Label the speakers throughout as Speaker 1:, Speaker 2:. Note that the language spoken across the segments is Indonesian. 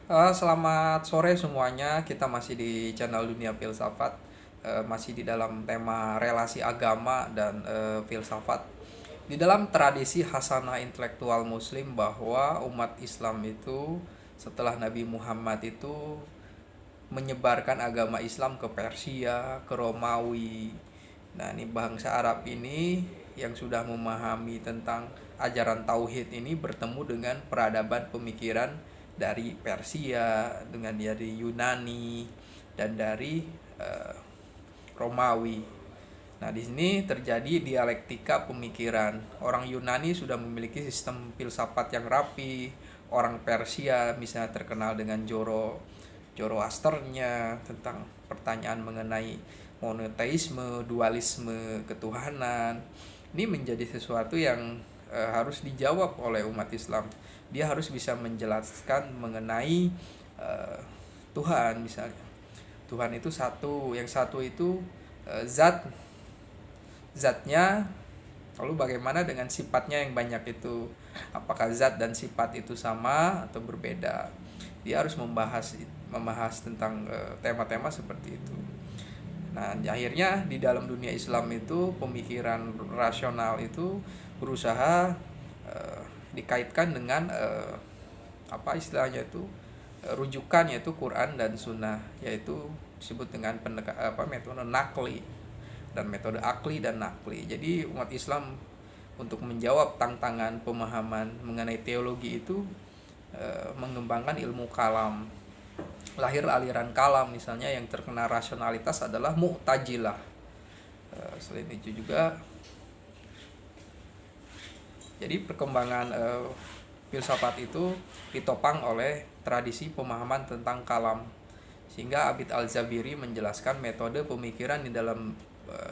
Speaker 1: Selamat sore semuanya. Kita masih di channel Dunia Filsafat, masih di dalam tema relasi agama dan filsafat. Di dalam tradisi hasanah intelektual Muslim bahwa umat Islam itu setelah Nabi Muhammad itu menyebarkan agama Islam ke Persia, ke Romawi. Nah, ini bangsa Arab ini yang sudah memahami tentang ajaran tauhid ini bertemu dengan peradaban pemikiran dari Persia, dengan dari Yunani dan dari eh, Romawi. Nah, di sini terjadi dialektika pemikiran. Orang Yunani sudah memiliki sistem filsafat yang rapi. Orang Persia misalnya terkenal dengan Zoroasternya tentang pertanyaan mengenai monoteisme, dualisme, ketuhanan. Ini menjadi sesuatu yang harus dijawab oleh umat Islam. Dia harus bisa menjelaskan mengenai Tuhan misalnya. Tuhan itu satu, yang satu itu zatnya, lalu bagaimana dengan sifatnya yang banyak itu, apakah zat dan sifat itu sama atau berbeda. Dia harus membahas tentang tema-tema seperti itu. Nah, akhirnya di dalam dunia Islam itu pemikiran rasional itu berusaha dikaitkan dengan apa istilahnya itu, rujukan, yaitu Quran dan Sunnah, yaitu disebut dengan metode nakli dan metode akli dan nakli. Jadi umat Islam untuk menjawab tantangan pemahaman mengenai teologi itu mengembangkan ilmu kalam. Lahir aliran kalam misalnya yang terkena rasionalitas adalah Mu'tazilah. Selain itu juga jadi perkembangan filsafat itu ditopang oleh tradisi pemahaman tentang kalam, sehingga Abid Al-Zabiri menjelaskan metode pemikiran di dalam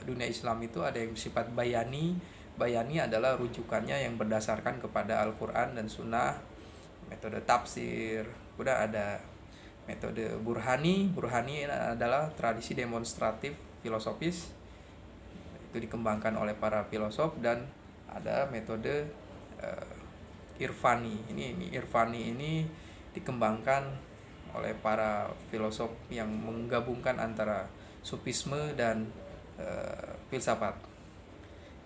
Speaker 1: dunia Islam itu ada yang bersifat bayani. Bayani adalah rujukannya yang berdasarkan kepada Al-Quran dan Sunnah, metode tafsir. Kemudian ada metode burhani. Burhani adalah tradisi demonstratif filosofis, itu dikembangkan oleh para filosof. Dan ada metode irfani. Ini irfani ini dikembangkan oleh para filosof yang menggabungkan antara sufisme dan filsafat.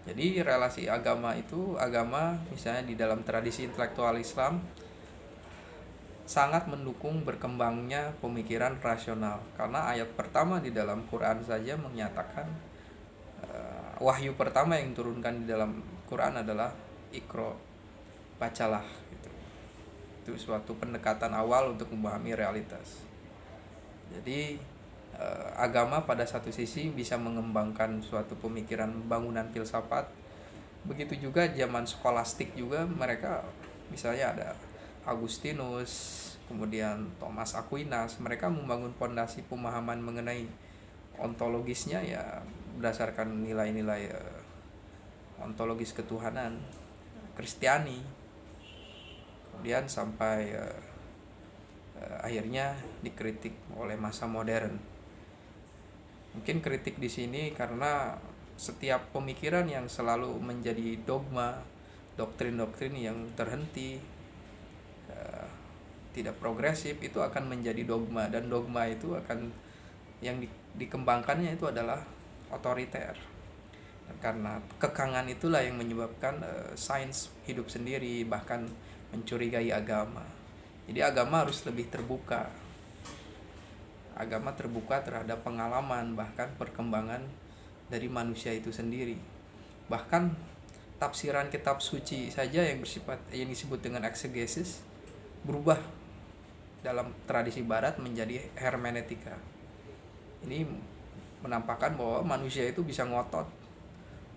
Speaker 1: Jadi relasi agama itu, agama misalnya di dalam tradisi intelektual Islam sangat mendukung berkembangnya pemikiran rasional, karena ayat pertama di dalam Quran saja menyatakan wahyu pertama yang diturunkan di dalam Quran adalah Iqra, bacalah gitu. Itu suatu pendekatan awal untuk memahami realitas. Jadi agama pada satu sisi bisa mengembangkan suatu pemikiran bangunan filsafat. Begitu juga zaman skolastik juga, mereka misalnya ada Agustinus, kemudian Thomas Aquinas, mereka membangun fondasi pemahaman mengenai ontologisnya ya berdasarkan nilai-nilai ontologis ketuhanan Kristiani. Kemudian sampai akhirnya dikritik oleh masa modern. Mungkin kritik di sini karena setiap pemikiran yang selalu menjadi dogma, doktrin-doktrin yang terhenti, tidak progresif, itu akan menjadi dogma, dan dogma itu akan yang dikembangkannya itu adalah otoriter. Dan karena kekangan itulah yang menyebabkan sains hidup sendiri, bahkan mencurigai agama. Jadi agama harus lebih terbuka. Agama terbuka terhadap pengalaman, bahkan perkembangan dari manusia itu sendiri. Bahkan tafsiran kitab suci saja yang disebut dengan eksegesis berubah dalam tradisi barat menjadi hermeneutika. Ini menampakkan bahwa manusia itu bisa ngotot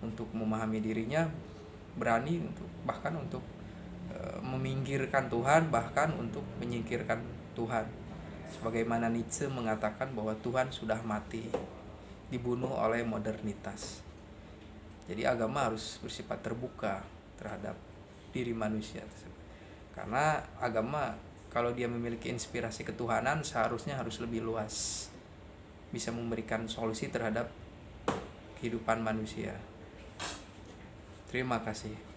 Speaker 1: untuk memahami dirinya, berani untuk bahkan untuk meminggirkan Tuhan, bahkan untuk menyingkirkan Tuhan. Sebagaimana Nietzsche mengatakan bahwa Tuhan sudah mati, dibunuh oleh modernitas. Jadi agama harus bersifat terbuka terhadap diri manusia tersebut. Karena agama kalau dia memiliki inspirasi ketuhanan seharusnya harus lebih luas, bisa memberikan solusi terhadap kehidupan manusia. Terima kasih.